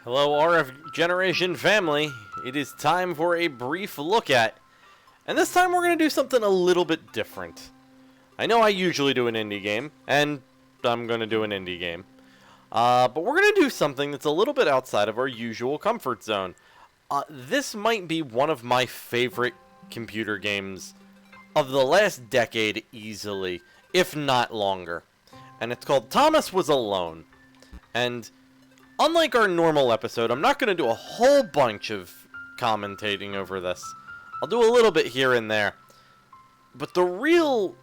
Hello, RF Generation family. It is time for a brief look at, and this time we're going to do something a little bit different. I know I usually do an indie game, and I'm going to do an indie game. But we're going to do something that's a little bit outside of our usual comfort zone. This might be one of my favorite computer games of the last decade easily, if not longer. And it's called Thomas Was Alone. And unlike our normal episode, I'm not going to do a whole bunch of commentating over this. I'll do a little bit here and there. But the real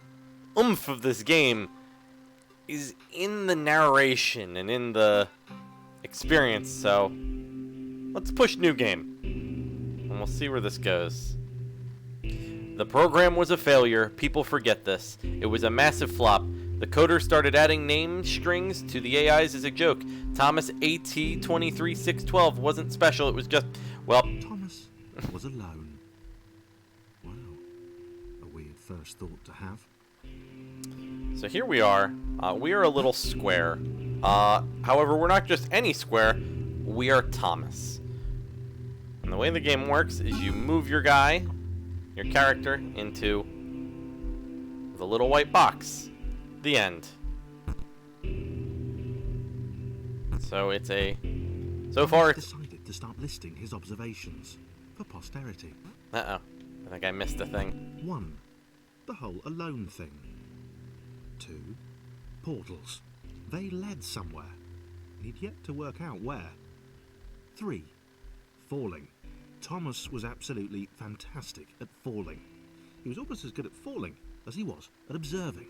oomph of this game is in the narration and in the experience, so let's push new game. And we'll see where this goes. The program was a failure. People forget this. It was a massive flop. The coder started adding name strings to the AIs as a joke. Thomas AT23612 wasn't special, it was just, well... Thomas was alone. Wow. A weird first thought to have. So here we are. We are a little square. However, we're not just any square. We are Thomas. And the way the game works is you move your guy, your character, into the little white box. The end. So it's a... So far... decided to start listing his observations for posterity. Uh-oh. I think I missed a thing. 1. The whole alone thing. 2. Portals. They led somewhere. He'd yet to work out where. 3. Falling. Thomas was absolutely fantastic at falling. He was almost as good at falling as he was at observing.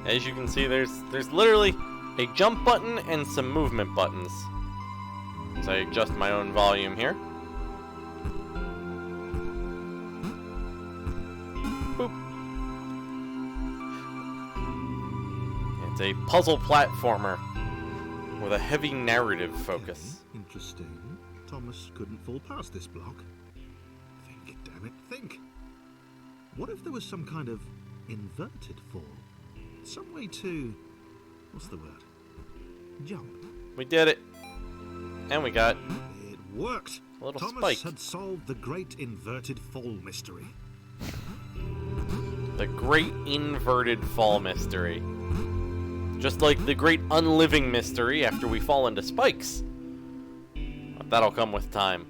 As you can see, there's literally a jump button and some movement buttons. As I adjust my own volume here. Boop. It's a puzzle platformer with a heavy narrative focus. Okay, interesting. Thomas couldn't fall past this block. Think, damn it, think. What if there was some kind of inverted fall? Some way to... what's the word? Jump. We did it. And we got It worked. a little Thomas spike. had solved the great inverted fall mystery. The great inverted fall mystery. Just like the great unliving mystery after we fall into spikes. But that'll come with time.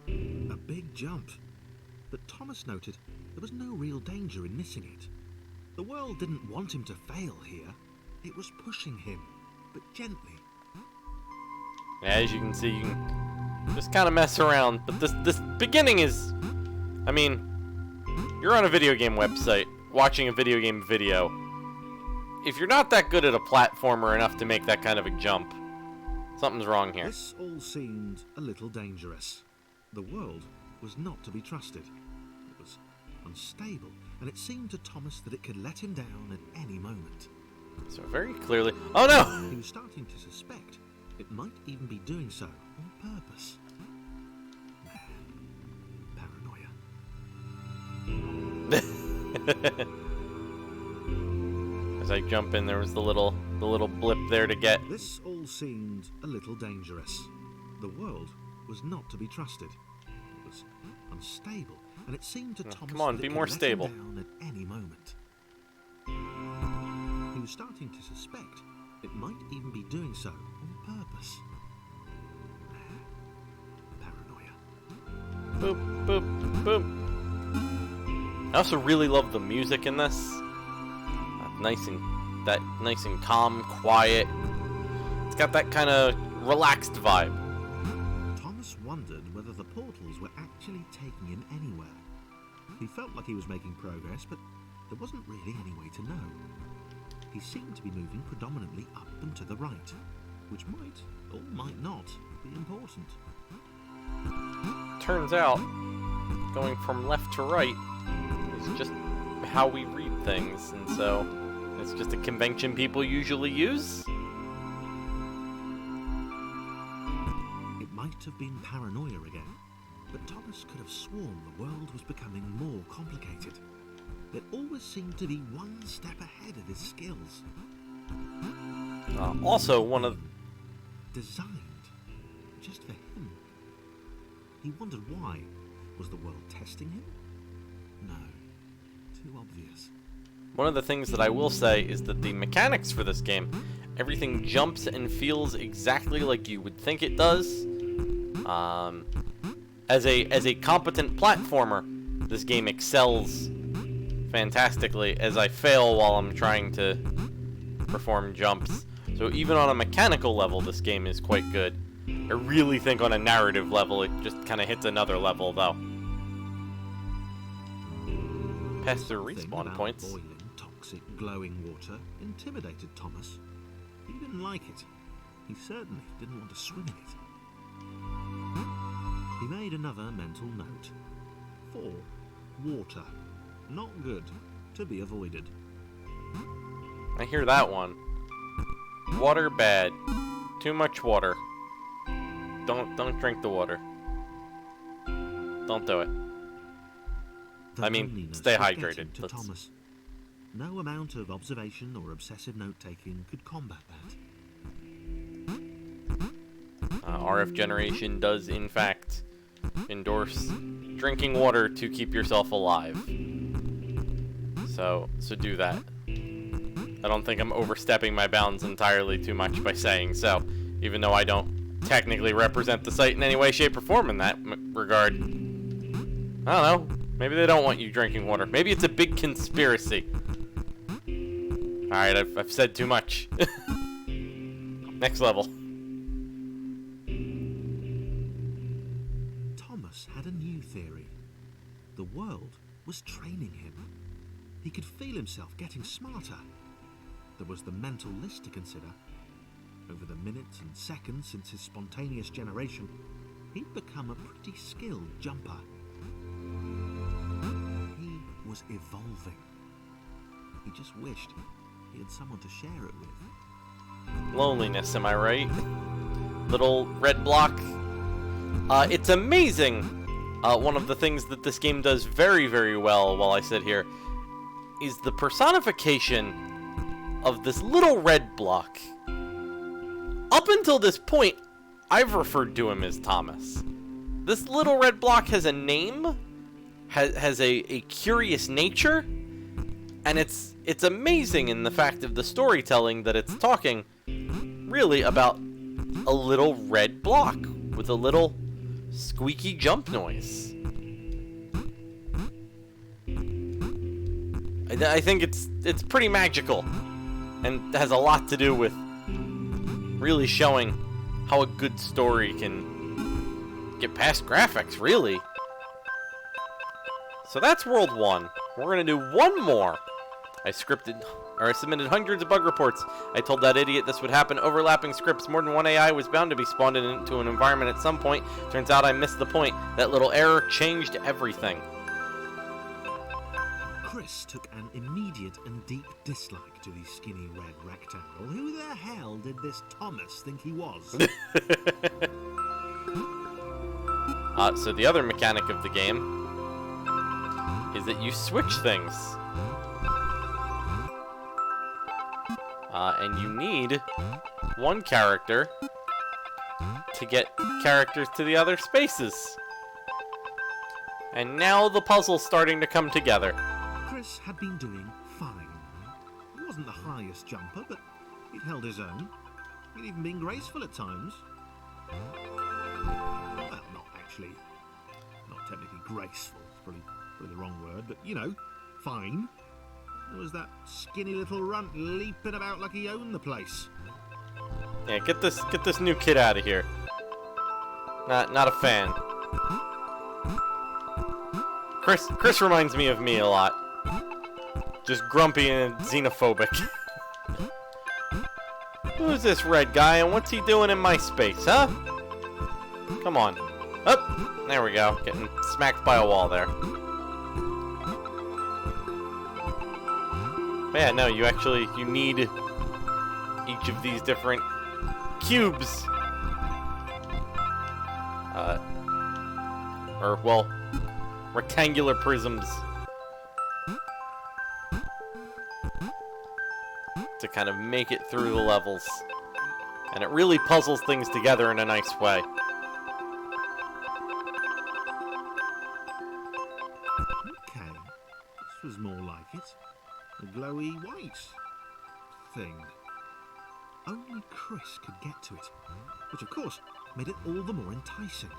A big jump. But Thomas noted there was no real danger in missing it. The world didn't want him to fail here. It was pushing him, but gently. As you can see, you can just kind of mess around. But this beginning is... I mean, you're on a video game website, watching a video game video. If you're not that good at a platformer enough to make that kind of a jump, something's wrong here. This all seemed a little dangerous. The world was not to be trusted. It was unstable, and it seemed to Thomas that it could let him down at any moment. So very clearly... Oh no! He was starting to suspect it might even be doing so on purpose. Paranoia. As I jump in, there was the little blip there to get. This all seemed a little dangerous. The world was not to be trusted. It was unstable, and it seemed to Thomas Come on, that be it more could let stable. him down at any moment. He was starting to suspect it might even be doing so on purpose. Paranoia. Boop, boop, boop. I also really love the music in this. Nice and calm, quiet. It's got that kind of relaxed vibe. Thomas wondered whether the portals were actually taking him anywhere. He felt like he was making progress, but there wasn't really any way to know. He seemed to be moving predominantly up and to the right, which might, or might not, be important. Turns out, going from left to right is just how we read things, and so it's just a convention people usually use. It might have been paranoia again, but Thomas could have sworn the world was becoming more complicated. It always seemed to be one step ahead of his skills. Also, one of... Designed just for him. He wondered why. Was the world testing him? No. Too obvious. One of the things that I will say is that the mechanics for this game, everything jumps and feels exactly like you would think it does. As a competent platformer, this game excels fantastically as I fail while I'm trying to perform jumps. So even on a mechanical level, this game is quite good. I really think on a narrative level, it just kind of hits another level, though. Past the respawn points. Boiling, toxic, glowing water intimidated Thomas. He didn't like it. He certainly didn't want to swim in it. He made another mental note. 4. Water. Not good. To be avoided. I hear that one. Water bad. Too much water. Don't drink the water. Don't do it. The I mean, loneliness stay was getting hydrated. to Thomas. No amount of observation or obsessive note-taking could combat that. RF Generation does, in fact, endorse drinking water to keep yourself alive. So do that. I don't think I'm overstepping my bounds entirely too much by saying so, even though I don't technically represent the site in any way, shape, or form in that regard. I don't know. Maybe they don't want you drinking water. Maybe it's a big conspiracy. Alright, I've said too much. Next level. Thomas had a new theory. The world was training him. He could feel himself getting smarter. There was the mental list to consider. Over the minutes and seconds since his spontaneous generation, he'd become a pretty skilled jumper. He was evolving. He just wished he had someone to share it with. Loneliness, am I right? Little red block. It's amazing. One of the things that this game does very, very well while I sit here is the personification of this little red block. Up until this point, I've referred to him as Thomas. This little red block has a name, has a curious nature, and it's amazing in the fact of the storytelling that it's talking really about a little red block with a little squeaky jump noise. I think it's pretty magical and has a lot to do with really showing how a good story can get past graphics, really. So that's World 1. We're going to do one more. I submitted hundreds of bug reports. I told that idiot this would happen. Overlapping scripts. More than one AI was bound to be spawned into an environment at some point. Turns out I missed the point. That little error changed everything. Chris took an immediate and deep dislike to the skinny red rectangle. Who the hell did this Thomas think he was? So the other mechanic of the game is that you switch things. And you need one character to get characters to the other spaces. And now the puzzle's starting to come together. Chris had been doing fine. He wasn't the highest jumper, but he'd held his own. He'd even been graceful at times. Well, not technically graceful. It's probably the wrong word, but you know, fine. There was that skinny little runt leaping about like he owned the place. Yeah, get this new kid out of here. Not a fan. Chris reminds me of me a lot. Just grumpy and xenophobic. Who's this red guy and what's he doing in my space, huh? Come on. Up! There we go. Getting smacked by a wall there. But yeah, no, you need each of these different cubes. Rectangular prisms. to kind of make it through the levels. And it really puzzles things together in a nice way. Okay, this was more like it. A glowy white thing. Only Chris could get to it, which of course made it all the more enticing.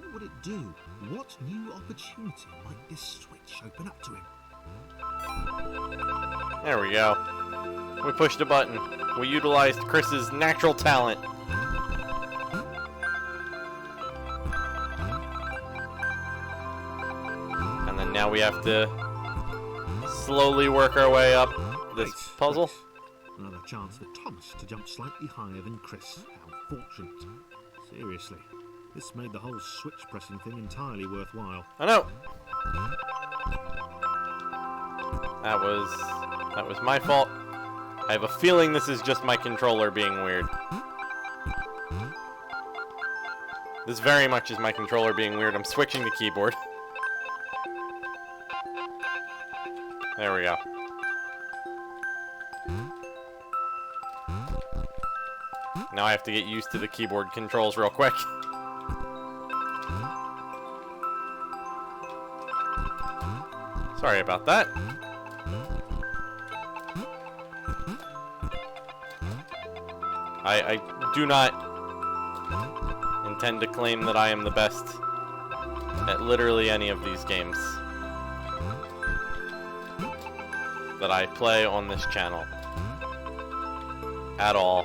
What would it do? What new opportunity might this switch open up to him? There we go. We pushed a button. We utilized Chris's natural talent. And then now we have to slowly work our way up this Right, puzzle. right. Another chance for Thomas to jump slightly higher than Chris. How fortunate. Seriously, this made the whole switch pressing thing entirely worthwhile. I know. That was my fault. I have a feeling this is just my controller being weird. This very much is my controller being weird. I'm switching the keyboard. There we go. Now I have to get used to the keyboard controls real quick. Sorry about that. I do not intend to claim that I am the best at literally any of these games that I play on this channel. At all.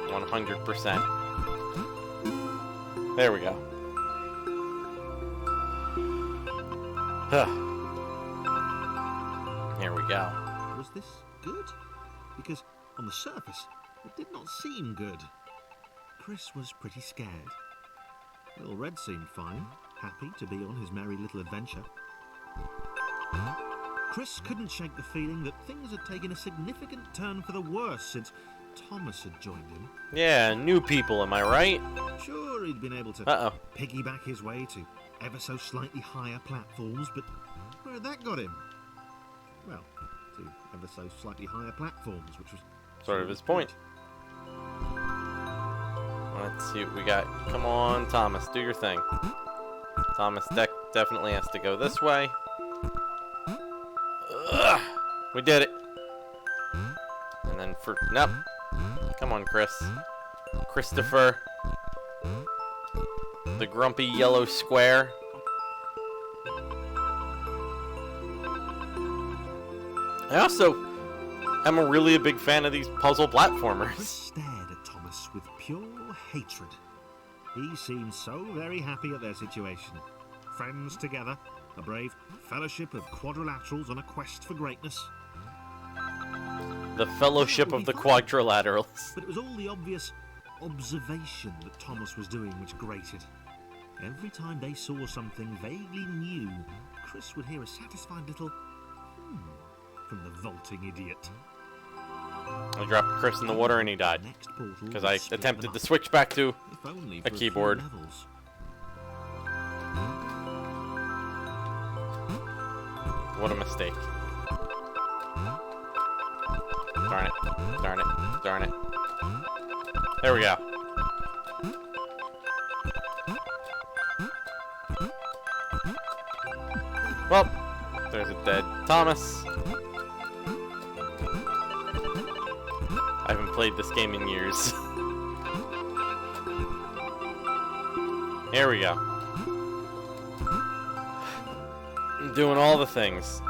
100%. There we go. Here we go. Was this good? Because on the surface, it did not seem good. Chris was pretty scared. Little Red seemed fine, happy to be on his merry little adventure. Chris couldn't shake the feeling that things had taken a significant turn for the worse since Thomas had joined him. Yeah, new people, am I right? Sure, he'd been able to piggyback his way to ever so slightly higher platforms, but where had that got him? Well, to ever so slightly higher platforms, which was Sort of his point. Let's see what we got. Come on, Thomas, do your thing. Thomas definitely has to go this way. Ugh, we did it. And then for... Nope. Come on, Chris. Christopher. The grumpy yellow square. I also am a big fan of these puzzle Chris platformers. stared at Thomas with pure hatred. He seemed so very happy at their situation. Friends together, a brave fellowship of quadrilaterals on a quest for greatness. The Fellowship of the Quadrilaterals. But it was all the obvious observation that Thomas was doing which grated. Every time they saw something vaguely new, Chris would hear a satisfied little from the vaulting idiot. I dropped Chris in the water and he died. Because I attempted to switch back to a keyboard. What a mistake. Darn it. Darn it. Darn it. There we go. Well, there's a dead Thomas. I haven't played this game in years. Here we go. I'm doing all the things.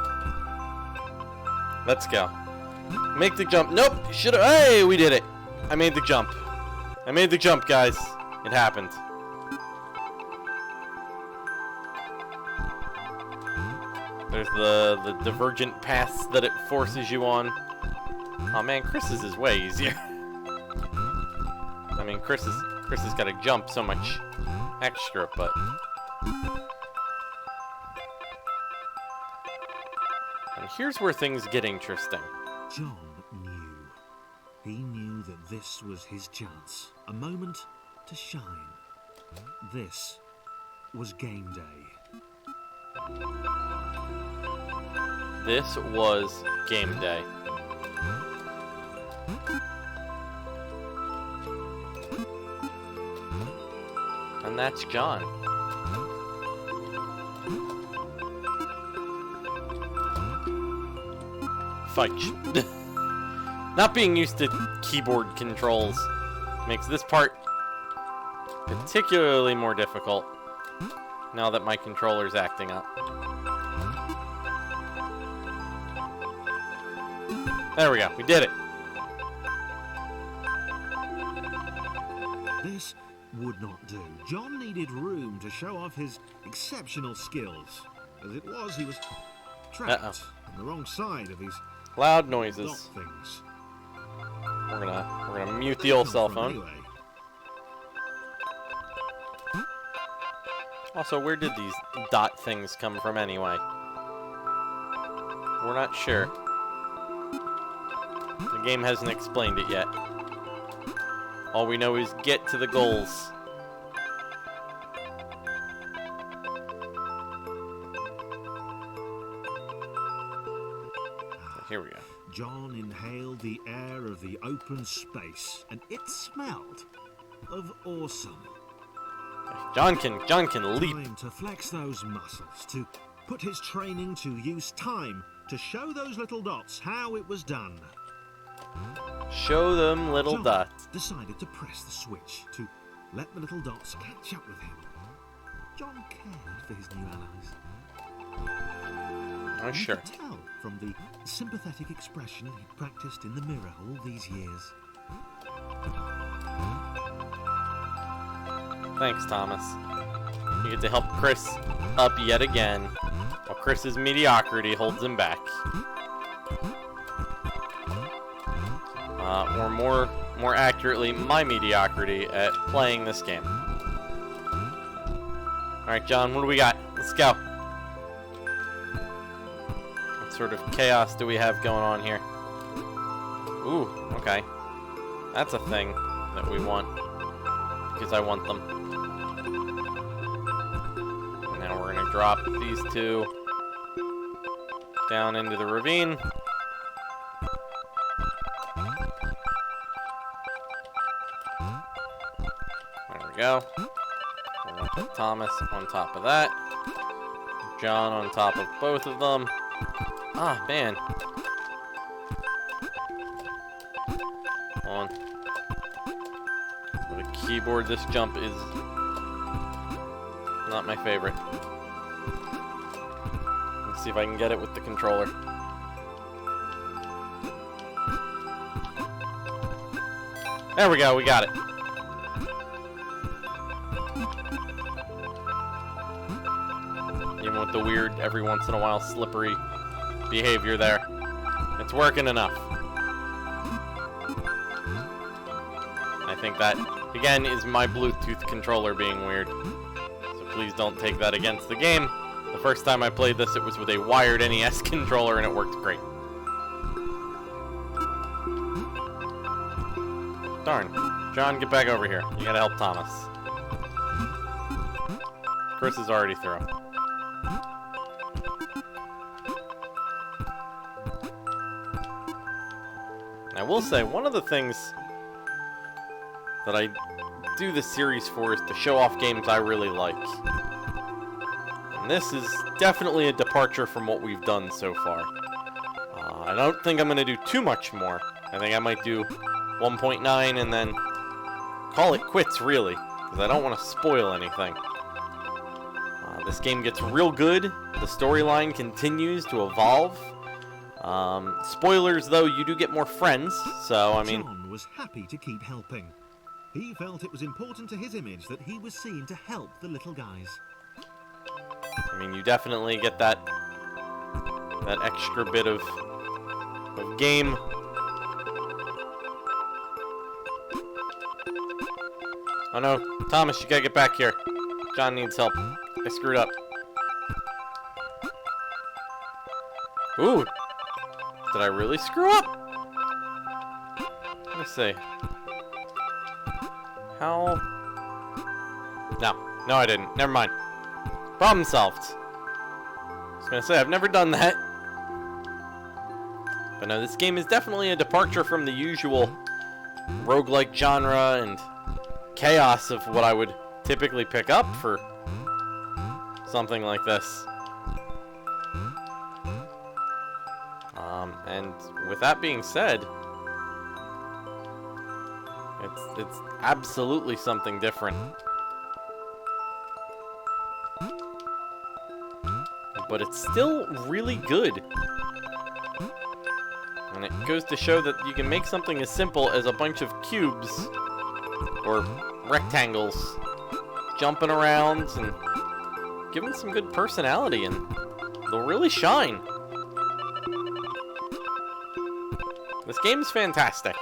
Let's go. Make the jump. Nope. Should have. Hey, we did it. I made the jump. I made the jump, guys. It happened. There's the divergent paths that it forces you on. Oh man, Chris's is way easier. I mean, Chris has got to jump so much extra, but and here's where things get interesting. John knew. He knew that this was his chance. A moment to shine. This was game day. This was game day. And that's John. Fudge. Not being used to keyboard controls makes this part particularly more difficult now that my controller's acting up. There we go, we did it. This would not do. John needed room to show off his exceptional skills. As it was, he was trapped on the wrong side of these Loud dot noises. things. We're gonna mute the old cell phone. Anyway, Also, where did these dot things come from anyway? We're not sure. The game hasn't explained it yet. All we know is get to the goals. Here we go. John inhaled the air of the open space, and it smelled of awesome. John can leap. Time to flex those muscles, to put his training to use, time to show those little dots how it was done. Show them little John dots. decided to press the switch to let the little dots catch up with him. John cared for his new allies. Oh, You sure. could tell from the sympathetic expression he'd practiced in the mirror all these years. Thanks, Thomas. You get to help Chris up yet again, while Chris's mediocrity holds him back. Or more accurately, my mediocrity at playing this game. Alright, John, what do we got? Let's go. What sort of chaos do we have going on here? Ooh, okay. That's a thing that we want. Because I want them. And now we're gonna drop these two down into the ravine. There we go. We're gonna put Thomas on top of that. John on top of both of them. Ah, man. On. With a keyboard, this jump is not my favorite. Let's see if I can get it with the controller. There we go, we got it. Even with the weird, every once in a while, slippery behavior there. It's working enough. I think that, again, is my Bluetooth controller being weird. So please don't take that against the game. The first time I played this, it was with a wired NES controller, and it worked great. Darn. John, get back over here. You gotta help Thomas. Chris is already through. I will say, one of the things that I do this series for is to show off games I really like. And this is definitely a departure from what we've done so far. I don't think I'm going to do too much more. I think I might do 1.9 and then call it quits, really, because I don't want to spoil anything. This game gets real good. The storyline continues to evolve. Spoilers, though, you do get more friends, so, I mean... John was happy to keep helping. He felt it was important to his image that he was seen to help the little guys. I mean, you definitely get that extra bit of game. Oh no, Thomas, you gotta get back here. John needs help. I screwed up. Ooh, did I really screw up? Let me see. How? No, I didn't. Never mind. Problem solved. I was gonna say, I've never done that. But no, this game is definitely a departure from the usual roguelike genre and chaos of what I would typically pick up for something like this. And with that being said, it's absolutely something different. But it's still really good. And it goes to show that you can make something as simple as a bunch of cubes or rectangles jumping around and give them some good personality, and they'll really shine. This game's fantastic.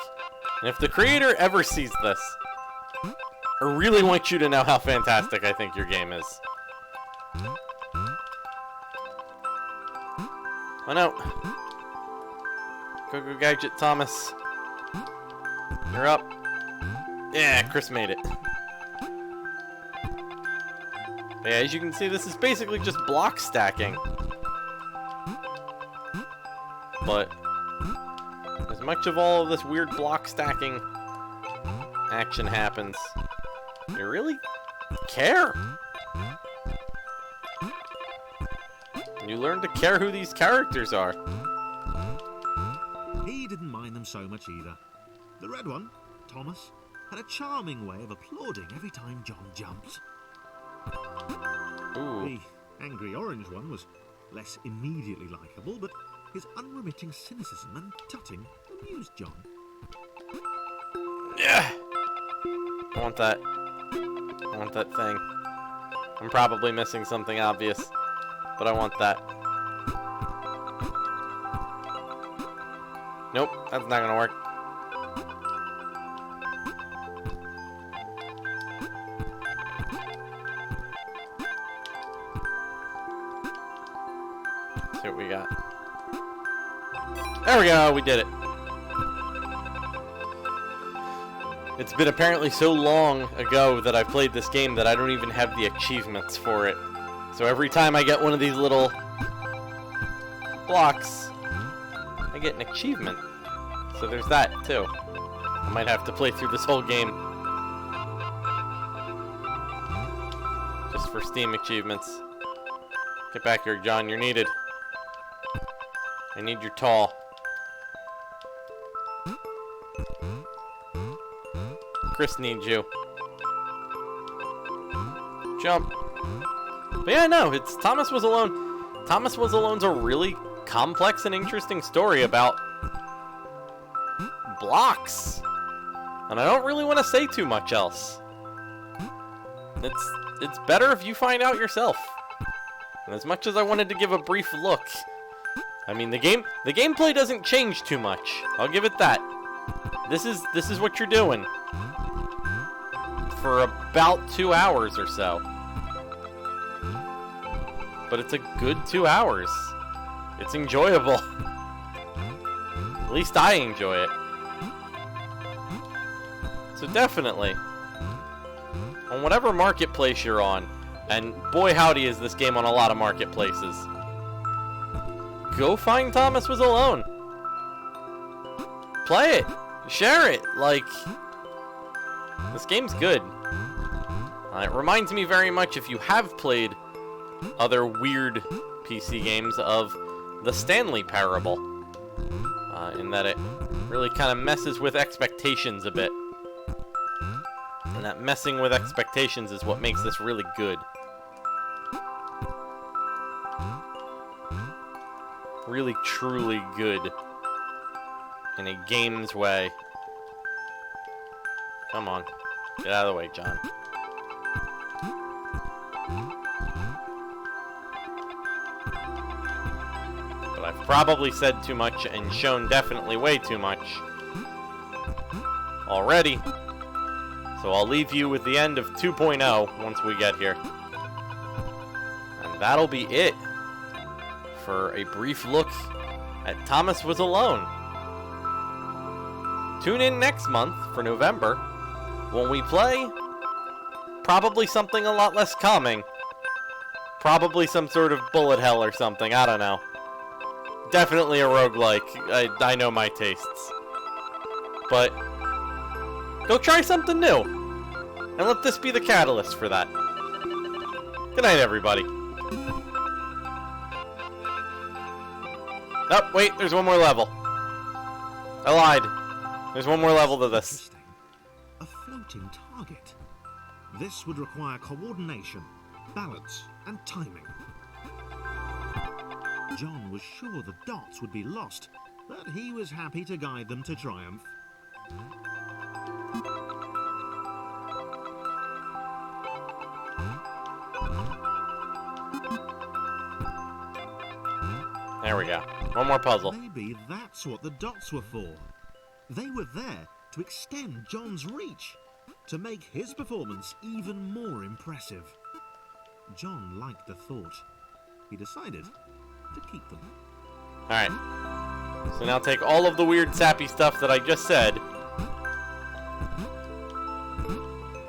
And if the creator ever sees this, I really want you to know how fantastic I think your game is. Oh no. Go Gadget Thomas. You're up. Yeah, Chris made it. Yeah, as you can see, this is basically just block stacking. But as much of all of this weird block stacking action happens, you really care. You learn to care who these characters are. He didn't mind them so much either. The red one, Thomas, had a charming way of applauding every time John jumped. Ooh. The angry orange one was less immediately likeable, but his unremitting cynicism and tutting amused John. Yeah. I want that. I want that thing. I'm probably missing something obvious, but I want that. Nope, that's not gonna work. Let's see what we got. There we go, we did it. It's been apparently so long ago that I played this game that I don't even have the achievements for it. So every time I get one of these little blocks, I get an achievement. So there's that, too. I might have to play through this whole game just for Steam achievements. Get back here, John. You're needed. I need your tall. Chris needs you. Jump. But yeah, no, it's Thomas Was Alone. Thomas Was Alone's a really complex and interesting story about blocks. And I don't really want to say too much else. It's better if you find out yourself. And as much as I wanted to give a brief look, I mean the gameplay doesn't change too much. I'll give it that. This is what you're doing for about 2 hours or so. But it's a good 2 hours. It's enjoyable. At least I enjoy it. So definitely, on whatever marketplace you're on, and boy howdy is this game on a lot of marketplaces, go find Thomas Was Alone. Play it. Share it. Like, this game's good. It reminds me very much, if you have played other weird PC games, of the Stanley Parable, in that it really kind of messes with expectations a bit. And that messing with expectations is what makes this really good. Really, truly good. In a game's way. Come on. Get out of the way, John. But I've probably said too much and shown definitely way too much already. So I'll leave you with the end of 2.0 once we get here. And that'll be it for a brief look at Thomas Was Alone. Tune in next month for November when we play probably something a lot less calming. Probably some sort of bullet hell or something, I don't know. definitely a roguelike. I know my tastes. But go try something new. And let this be the catalyst for that. Good night, everybody. Oh, wait, there's one more level. I lied. There's one more level to this. Interesting. A floating target. This would require coordination, balance, and timing. John was sure the dots would be lost, but he was happy to guide them to triumph. There we go. One more puzzle. Maybe that's what the dots were for. They were there to extend John's reach, to make his performance even more impressive. John liked the thought. He decided to keep them. Alright. So now take all of the weird sappy stuff that I just said.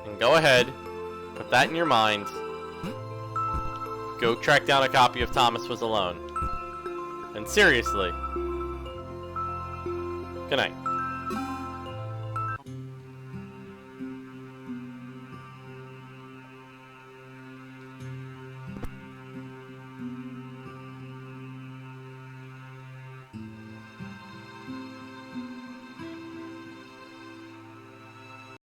And go ahead. Put that in your mind. Go track down a copy of Thomas Was Alone. And seriously. Good night.